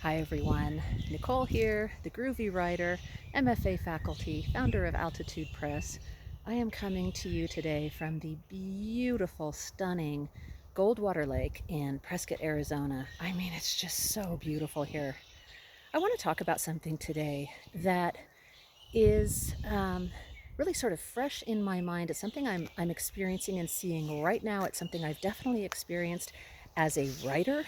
Hi everyone, Nicole here, the Groovy writer, MFA faculty, founder of Altitude Press. I am coming to you today from the beautiful, stunning Goldwater Lake in Prescott, Arizona. I mean, it's just so beautiful here. I want to talk about something today that is really sort of fresh in my mind. It's something I'm experiencing and seeing right now. It's something I've definitely experienced as a writer,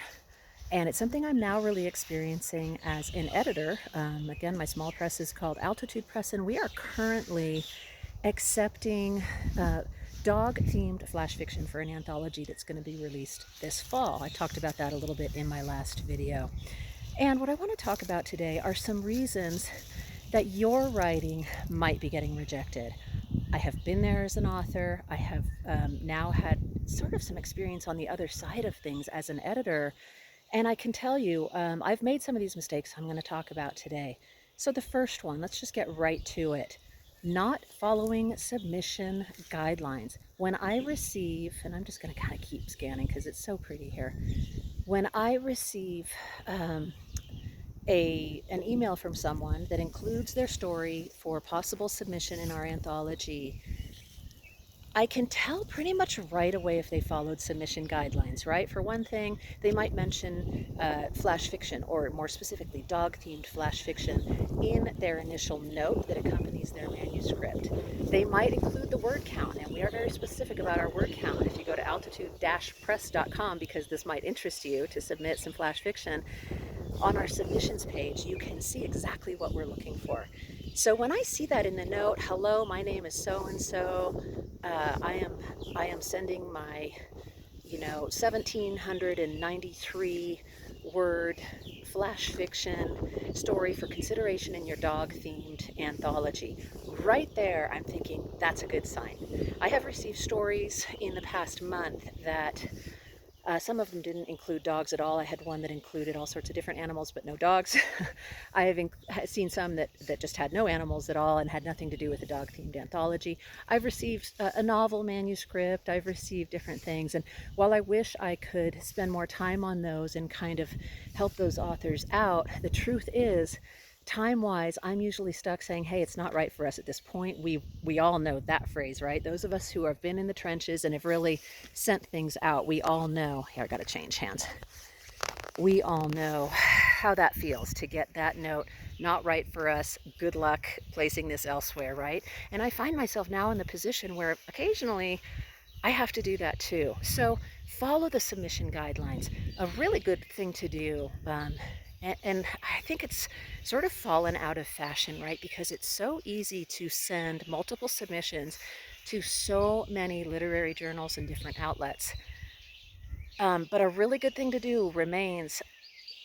and it's something I'm now really experiencing as an editor. Again, my small press is called Altitude Press, and we are currently accepting dog-themed flash fiction for an anthology that's going to be released this fall. I talked about that a little bit in my last video. And what I want to talk about today are some reasons that your writing might be getting rejected. I have been there as an author. I have now had sort of some experience on the other side of things as an editor. And I can tell you, I've made some of these mistakes I'm going to talk about today. So the first one, let's just get right to it. Not following submission guidelines. When I receive, and I'm just going to kind of keep scanning because it's so pretty here. When I receive an email from someone that includes their story for possible submission in our anthology, I can tell pretty much right away if they followed submission guidelines, right? For one thing, they might mention flash fiction, or more specifically, dog-themed flash fiction in their initial note that accompanies their manuscript. They might include the word count, and we are very specific about our word count. If you go to altitude-press.com, because this might interest you to submit some flash fiction, on our submissions page, you can see exactly what we're looking for. So when I see that in the note, hello, my name is so-and-so, I am sending my 1793 word flash fiction story for consideration in your dog themed anthology. Right there, I'm thinking that's a good sign. I have received stories in the past month that some of them didn't include dogs at all. I had one that included all sorts of different animals, but no dogs. I have seen some that just had no animals at all and had nothing to do with the dog-themed anthology. I've received a novel manuscript. I've received different things. And while I wish I could spend more time on those and kind of help those authors out, the truth is, time-wise, I'm usually stuck saying, hey, it's not right for us at this point. We all know that phrase, right? Those of us who have been in the trenches and have really sent things out, we all know, here, I gotta change hands. We all know how that feels to get that note, not right for us, good luck placing this elsewhere, right? And I find myself now in the position where occasionally I have to do that too. So follow the submission guidelines. A really good thing to do, and I think it's sort of fallen out of fashion, right? Because it's so easy to send multiple submissions to so many literary journals and different outlets. But a really good thing to do remains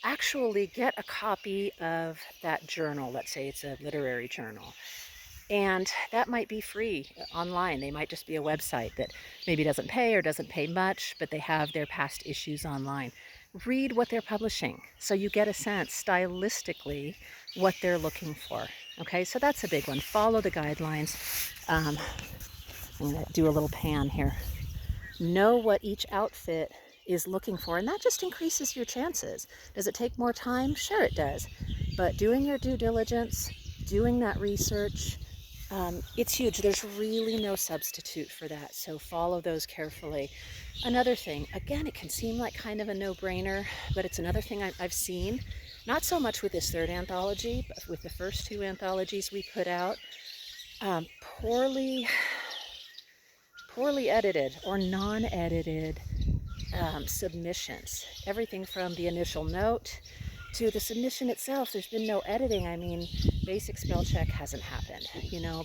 actually get a copy of that journal. Let's say it's a literary journal. And that might be free online. They might just be a website that maybe doesn't pay or doesn't pay much, but they have their past issues online. Read what they're publishing so you get a sense stylistically what they're looking for. Okay, so that's a big one. Follow the guidelines. I'm going to do a little pan here. Know what each outfit is looking for, and that just increases your chances. Does it take more time? Sure it does. But doing your due diligence, doing that research, it's huge. There's really no substitute for that, so follow those carefully. Another thing, again, it can seem like kind of a no-brainer, but it's another thing I've seen, not so much with this third anthology, but with the first two anthologies we put out, poorly edited or non-edited submissions. Everything from the initial note to the submission itself, there's been no editing. I mean, basic spell check hasn't happened.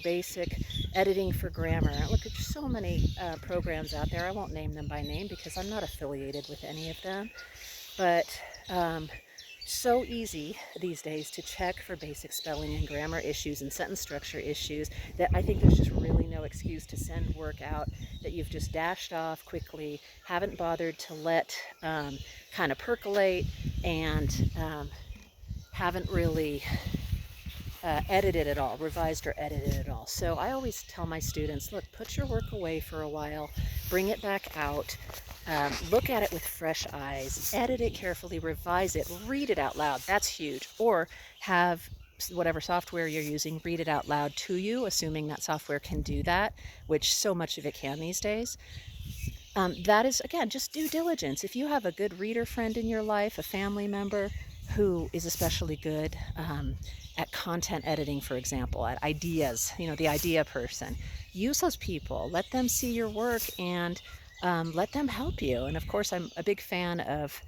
Basic editing for grammar. Look, there's so many programs out there. I won't name them by name because I'm not affiliated with any of them. But so easy these days to check for basic spelling and grammar issues and sentence structure issues that I think there's just really no excuse to send work out that you've just dashed off quickly, haven't bothered to let kind of percolate, and haven't really edited at all, revised or edited at all. So I always tell my students, look, put your work away for a while, bring it back out, Look at it with fresh eyes, edit it carefully, revise it, read it out loud. That's huge. Or have whatever software you're using read it out loud to you, assuming that software can do that, which so much of it can these days. That is, again, just due diligence. If you have a good reader friend in your life, a family member who is especially good at content editing, for example, at ideas, the idea person, use those people. Let them see your work and let them help you. And of course, I'm a big fan of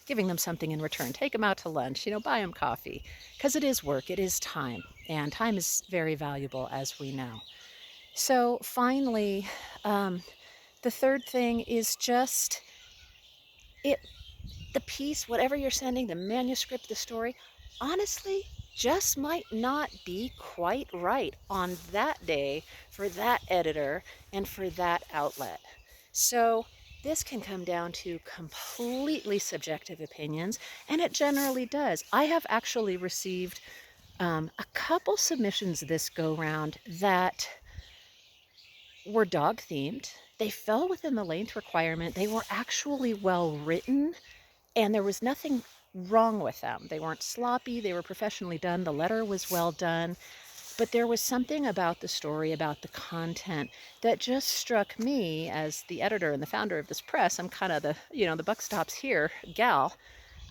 giving them something in return. Take them out to lunch, buy them coffee, because it is work, it is time, and time is very valuable, as we know. So finally, the third thing is just it the piece, whatever you're sending, the manuscript, the story, honestly, just might not be quite right on that day for that editor and for that outlet. So this can come down to completely subjective opinions, and it generally does. I have actually received a couple submissions this go round that were dog themed. They fell within the length requirement. They were actually well written, and there was nothing wrong with them. They weren't sloppy, they were professionally done, the letter was well done, but there was something about the story, about the content, that just struck me as the editor and the founder of this press. I'm kind of the buck stops here gal.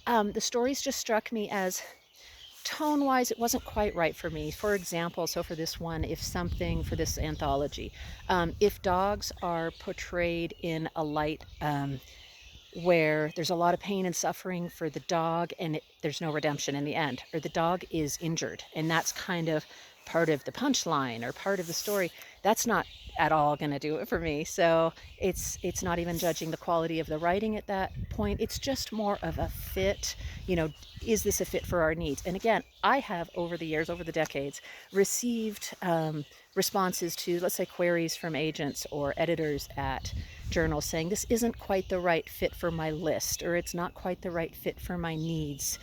The stories just struck me as tone-wise, it wasn't quite right for me. For example, so for this one, for this anthology, if dogs are portrayed in a light where there's a lot of pain and suffering for the dog and there's no redemption in the end, or the dog is injured, and that's kind of part of the punchline or part of the story, that's not at all going to do it for me. So it's not even judging the quality of the writing at that point. It's just more of a fit. Is this a fit for our needs? And again, I have over the years, over the decades, received responses to, let's say, queries from agents or editors at journals saying this isn't quite the right fit for my list, or it's not quite the right fit for my needs,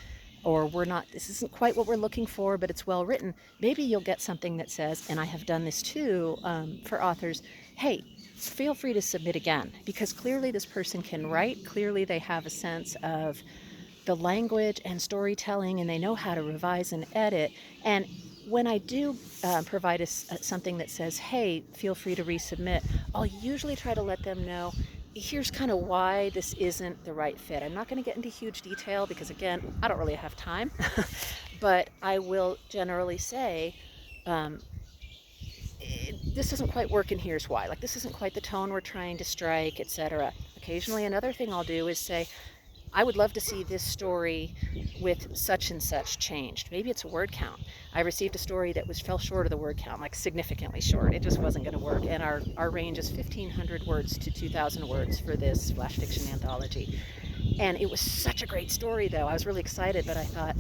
or this isn't quite what we're looking for, but it's well written. Maybe you'll get something that says, and I have done this too for authors, hey, feel free to submit again, because clearly this person can write, clearly they have a sense of the language and storytelling, and they know how to revise and edit. And when I do provide something that says, hey, feel free to resubmit, I'll usually try to let them know, here's kind of why this isn't the right fit. I'm not going to get into huge detail because, again, I don't really have time, but I will generally say, this doesn't quite work and here's why. Like, this isn't quite the tone we're trying to strike, etc. Occasionally, another thing I'll do is say, I would love to see this story with such and such changed. Maybe it's a word count. I received a story that fell short of the word count, like significantly short. It just wasn't going to work. And our range is 1,500 words to 2,000 words for this flash fiction anthology. And it was such a great story, though. I was really excited, but I thought,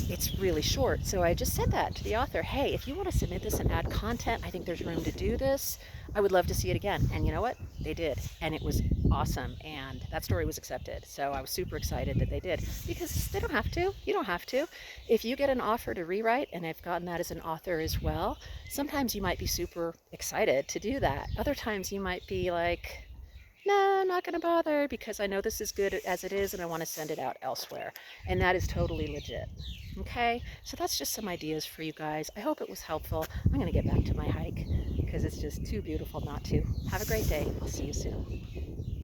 it's really short. So I just said that to the author. Hey, if you want to submit this and add content, I think there's room to do this. I would love to see it again. And you know what? They did. And it was awesome. And that story was accepted. So I was super excited that they did, because they don't have to. You don't have to. If you get an offer to rewrite, and I've gotten that as an author as well, sometimes you might be super excited to do that. Other times you might be like, no, I'm not going to bother, because I know this is good as it is and I want to send it out elsewhere. And that is totally legit. Okay, so that's just some ideas for you guys. I hope it was helpful. I'm going to get back to my hike because it's just too beautiful not to. Have a great day. I'll see you soon.